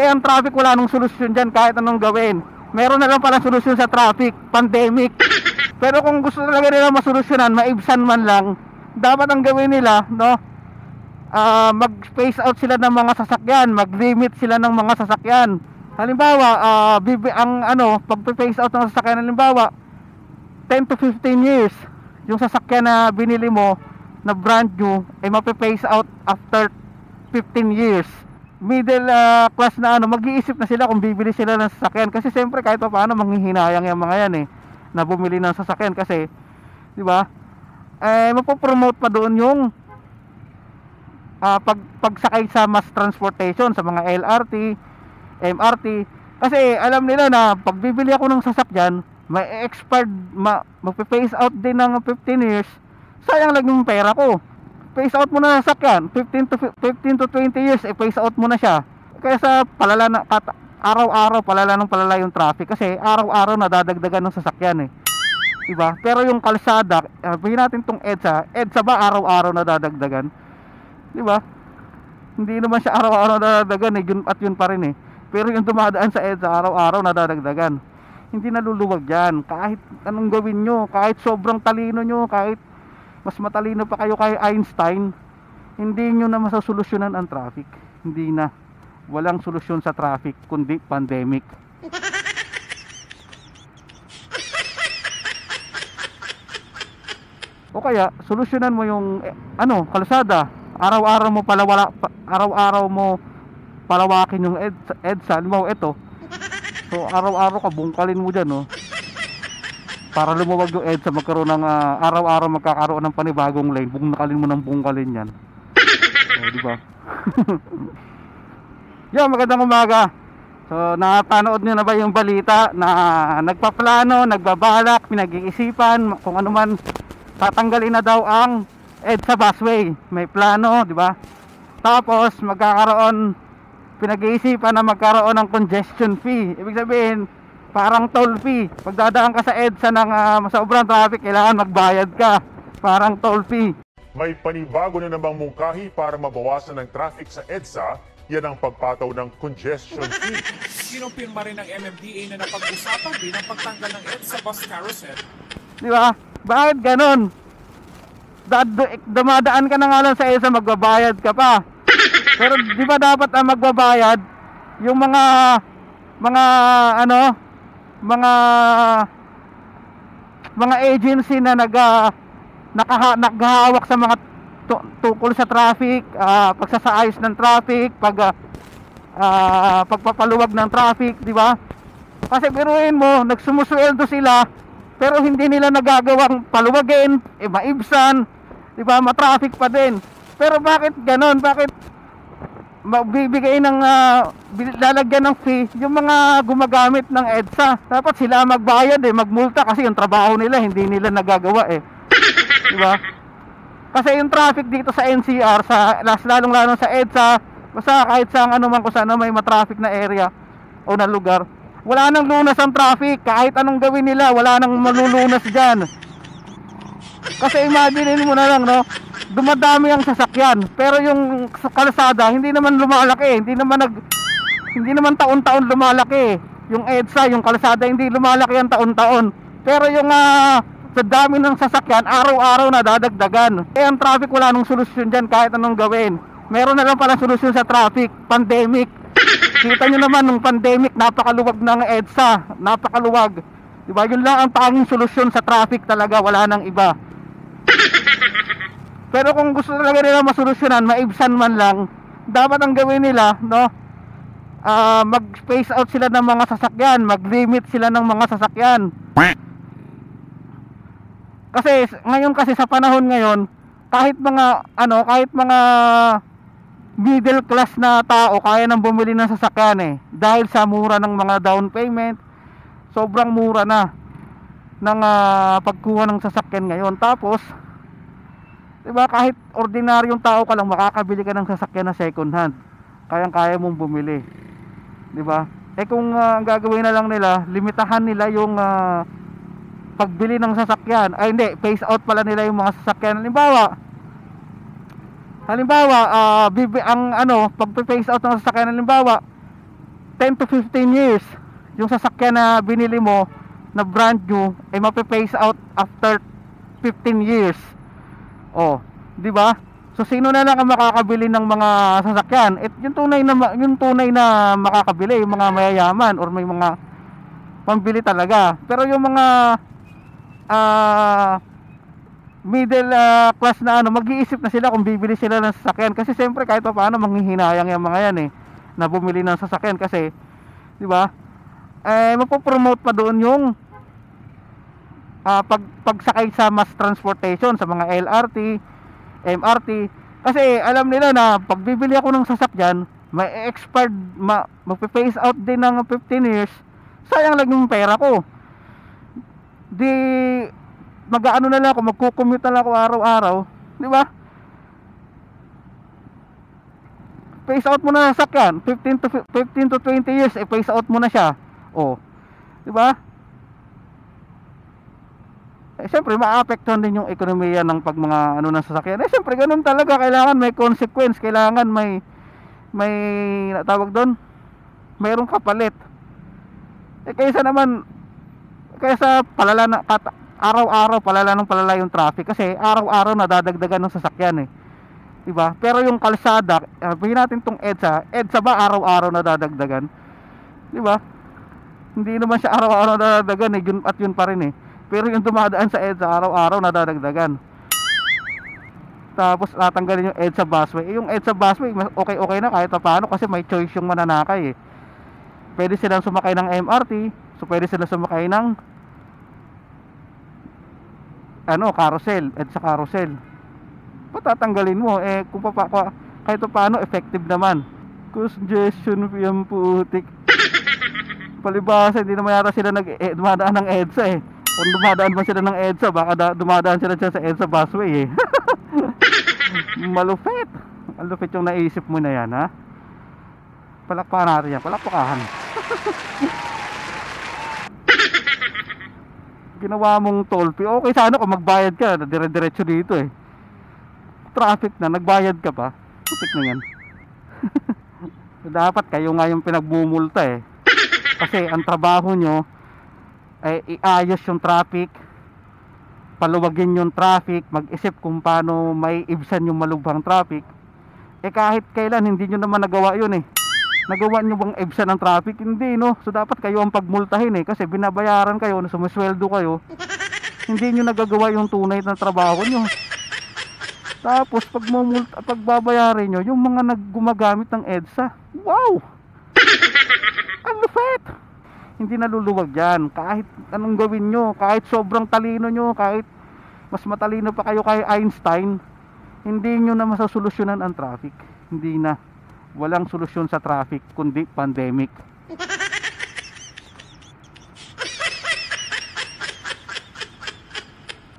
Ang traffic wala nang solusyon dyan kahit anong gawin. Meron na lang pala solusyon sa traffic, pandemic. Pero kung gusto talaga nila masolusyonan, maibsan man lang, dapat ang gawin nila, no? Mag-space out sila ng mga sasakyan, mag-limit sila ng mga sasakyan. Halimbawa, pag-phase out ng sasakyan, halimbawa, 10 to 15 years, yung sasakyan na binili mo na brand new, ay mape-phase out after 15 years. Middle class na mag-iisip na sila kung bibili sila ng sasakyan, kasi siyempre kahit pa paano manghihinayang yung mga yan na bumili ng sasakyan, kasi di ba mapopromote pa doon yung pagsakay sa mass transportation, sa mga LRT, MRT, kasi alam nila na pag bibili ako ng sasakyan, may expired, magpe-phase out din ng 15 years, sayang lang yung pera ko. Phase out mo na ng sasakyan, 15 to 20 years, phase out mo na siya. Kaya palala na, araw-araw palala yung traffic, kasi araw-araw nadadagdagan ng sasakyan diba? Pero yung kalsada, sabihin natin tong EDSA ba araw-araw nadadagdagan? Diba? Hindi naman siya araw-araw nadadagdagan at yun pa rin Pero yung dumadaan sa EDSA araw-araw nadadagdagan. Hindi naluluwag yan. Kahit anong gawin nyo, kahit sobrang talino nyo, kahit mas matalino pa kayo kay Einstein, hindi nyo na masasolusyonan ang traffic. Hindi na. Walang solusyon sa traffic kundi pandemic. O kaya solusyonan mo yung kalsada. Araw-araw mo palawakin yung EDSA. Halimbawa ito. So araw-araw ka bungkalin mo diyan para lumuwag yung EDSA, magkaroon ng araw-araw magkakaroon ng panibagong lane. Bungkalin mo ng bungkalin yan. So, di ba? Magandang umaga. So, napanood niyo na ba yung balita na nagpaplano, nagbabalak, pinag-iisipan kung ano man, tatanggalin na daw ang EDSA busway. May plano, di ba? Tapos pinag-iisipan na magkaroon ng congestion fee. Ibig sabihin, parang toll fee. Pag dadaan ka sa EDSA ng sobrang traffic, kailangan magbayad ka. Parang toll fee. May panibago na namang mungkahi para mabawasan ng traffic sa EDSA. Yan ang pagpataw ng congestion fee. Kinumpirma rin ng MMDA na napag-usapan din ang pagtanggal ng EDSA bus carousel. Di ba? Bakit ganon? Dumadaan ka na nga lang sa EDSA, magbabayad ka pa. Pero di ba dapat ang magbabayad yung mga agency na naghahawak sa mga tungkol sa traffic, pagsasaayos ng traffic, pagpapaluwag ng traffic, di ba? Kasi biruin mo, nagsumusweldo sila pero hindi nila nagagawang paluwagin, maibsan, di ba? Matraffic pa din. Pero bakit ganon? Bakit magbibigay ng lalagyan ng fee yung mga gumagamit ng EDSA? Dapat sila magbayad magmulta, kasi yung trabaho nila hindi nila nagagawa diba? Kasi yung traffic dito sa NCR, lalong-lalo sa EDSA, basta kahit sa kung saan may matraffic na area o na lugar, wala nang lunas ang traffic. Kahit anong gawin nila, wala nang malulunas dyan. Kasi imagine mo na lang, dumadami ang sasakyan, pero yung kalsada hindi naman lumalaki, hindi naman taon-taon lumalaki. Yung EDSA, yung kalsada hindi lumalaki ang taon-taon. Pero yung sa dami ng sasakyan, araw-araw nadadagdagan. Ang traffic wala nang solusyon dyan kahit anong gawin. Meron na lang pala solusyon sa traffic, pandemic. Kita nyo naman nung pandemic, napakaluwag ng EDSA, napakaluwag. Diba? Yun lang ang tanging solusyon sa traffic talaga, wala nang iba. Pero kung gusto talaga nila masolusyonan, maibsan man lang, dapat ang gawin nila, mag-space out sila ng mga sasakyan, mag-limit sila ng mga sasakyan. Kasi ngayon, sa panahon ngayon, kahit mga middle class na tao kaya nang bumili ng sasakyan dahil sa mura ng mga down payment. Sobrang mura na ng pagkuha ng sasakyan ngayon. Tapos diba, kahit ordinaryong tao ka lang, makakabili ka ng sasakyan na second hand, kayang-kaya mong bumili, diba? Kung gagawin na lang nila, limitahan nila yung pagbili ng sasakyan. Phase out pala nila yung mga sasakyan. Halimbawa, pag-phase out ng sasakyan, halimbawa 10 to 15 years yung sasakyan na binili mo na brand new ay mape-phase out after 15 years. Oh, di ba? So sino na lang ang makakabili ng mga sasakyan? Yung tunay na makakabili, yung mga mayayaman or may mga pambili talaga. Pero yung mga middle class na mag-iisip na sila kung bibili sila ng sasakyan, kasi siyempre kahit pa paano manghihinayang yung mga yan na bumili ng sasakyan, kasi di ba? Mapopromote pa doon yung pagsakay sa mass transportation sa mga LRT, MRT, kasi alam nila na pag bibili ako ng sasakyan, may expired, magpe-phase out din ng 15 years, sayang lang yung pera ko. Di mag-aano na lang ako, magko-commute na lang ako araw-araw, di ba? Phase out mo na ng sasakyan, 15 to 20 years, phase out mo na siya. Oh, di ba? Siyempre maapektuhan din yung ekonomiya ng mga ng sasakyan. Siyempre ganun talaga, kailangan may consequence, kailangan may tawag doon, mayroong kapalit. Kaysa palala na araw-araw palala yung traffic, kasi araw-araw nadadagdagan ng sasakyan diba? Pero yung kalsada, sabihin natin tong EDSA ba araw-araw nadadagdagan? Diba? Hindi naman siya araw-araw nadadagdagan yun pa rin Pero yung dumadaan sa EDSA araw-araw nadadagdagan. Tapos natanggalin yung EDSA busway. Yung EDSA busway okay na kahit paano, kasi may choice yung mananakay Pwede silang sumakay ng MRT, so pwede silang sumakay ng carousel, EDSA carousel. Patatanggalin mo kung kahit paano effective naman. Congestion yung putik. Palibasa hindi naman yata sila dumadaan ng EDSA Kung dumadaan ba sila ng EDSA, baka dumadaan sila dyan sa EDSA busway Malupit. Malupit yung naisip mo na yan, ha? Palakpakan natin yan, palakpakan. Ginawa mong toll fee. Okay sana kung magbayad ka, dire-diretso dito Traffic na, nagbayad ka pa. Putik na yan. Dapat kayo nga yung pinagbumulta Kasi ang trabaho nyo ay iayos yung traffic, paluwagin yung traffic, mag-isip kung paano may ibsan yung malubhang traffic. Kahit kailan hindi nyo naman nagawa yun Nagawa nyo bang ibsan ng traffic? Hindi So dapat kayo ang pagmultahin kasi binabayaran kayo, sumusweldo kayo, hindi nyo nagagawa yung tunay na trabaho nyo. Tapos pag babayarin nyo yung mga gumagamit ng EDSA, wow! Ang lupit! Hindi naluluwag yan. Kahit anong gawin nyo, kahit sobrang talino nyo, kahit mas matalino pa kayo kay Einstein, hindi nyo na masasolusyonan ang traffic. Hindi na. Walang solusyon sa traffic kundi pandemic.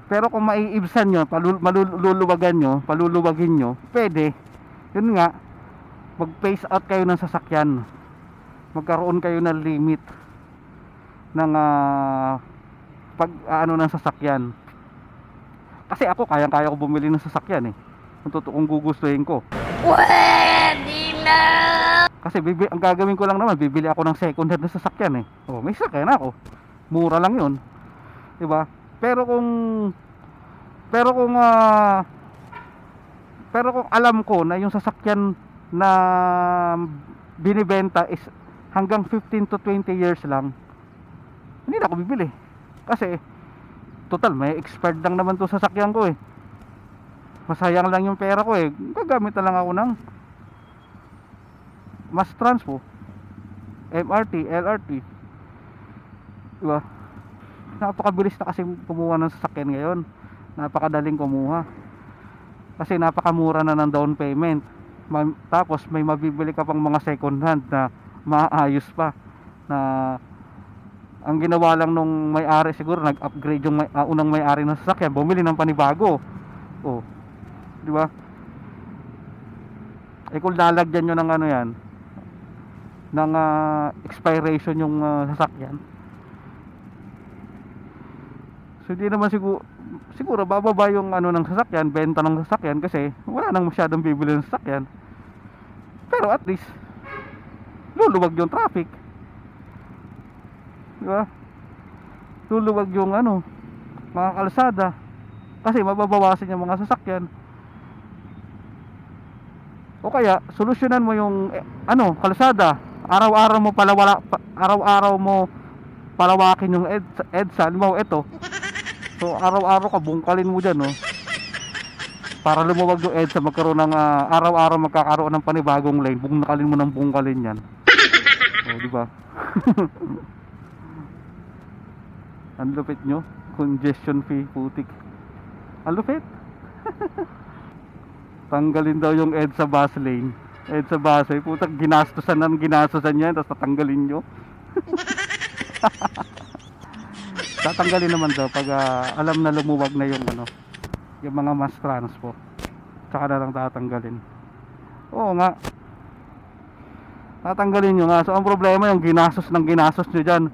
Pero kung maiibsan nyo, paluluwagin nyo, pwede. Yun nga, mag-phase out kayo ng sasakyan, magkaroon kayo ng limit ng ng sasakyan. Kasi ako kaya ko bumili ng sasakyan kung gugustuhin ko. Pwede na! Kasi ang gagawin ko lang naman, bibili ako ng second hand na sasakyan may sasakyan ako, mura lang yun, diba? Pero kung alam ko na yung sasakyan na binibenta is hanggang 15 to 20 years lang, hindi na ako bibili. Kasi total may expired lang naman to sasakyan ko masayang lang yung pera ko gagamit na lang ako ng mass transpo, MRT, LRT, diba? Napakabilis na kasi kumuha ng sasakyan ngayon, napakadaling kumuha kasi napakamura na ng down payment. Tapos may mabibili ka pang mga second hand na maayos pa, na ang ginawa lang nung may-ari siguro nag-upgrade yung unang may-ari ng sasakyan, bumili ng panibago. Di ba? Kung lalagyan nyo ng yan, ng expiration yung sasakyan, so hindi naman siguro bababa yung ng sasakyan, benta ng sasakyan, kasi wala nang masyadong bibili ng sasakyan. Pero at least luluwag yung traffic. Di ba? Luluwag yung mga kalsada. Kasi mababawasan yung mga sasakyan. O kaya, solusyonan mo yung kalsada. Araw-araw mo palawakin yung EDSA. Halimbawa ito. So araw-araw ka bungkalin mo diyan, no. Para lumuwag yung EDSA, magkaroon ng araw-araw magkakaroon ng panibagong lane. Bungkalin mo ng bungkalin 'yan. O, di ba? Ang lupit nyo. Congestion fee, putik. Ang lupit. Tanggalin daw yung EDSA bus lane. EDSA bus, putak, ginastusan yan, tapos tatanggalin nyo. Tatanggalin naman daw pag alam na lumuwag na yung yung mga mass transport. Tsaka na lang tatanggalin. Oo nga. Tatanggalin nyo nga. So ang problema yung ginastos nyo dyan.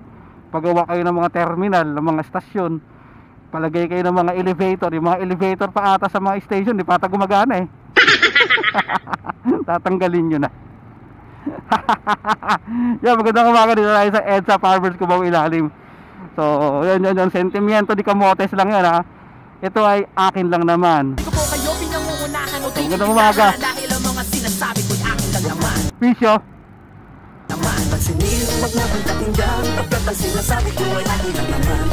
Paggawa kayo ng mga terminal, ng mga estasyon, palagay kayo ng mga elevator. Yung mga elevator pa ata sa mga station, di pa ata gumagana eh. Tatanggalin nyo na. Yan, magandang umaga dito tayo sa EDSA Farmers Cubao Ilalim. So yan, sentimiento di kamotes lang yan, ha. Ito ay akin lang naman. Hindi ko po kayo pinangungunahan o Magandang umaga. dahil ang mga sinasabi ko'y akin lang naman. Pisyo. Naman, pagsinil, wag na kong pakinggan, pagkat ang sinasabi ko ay akin lang naman.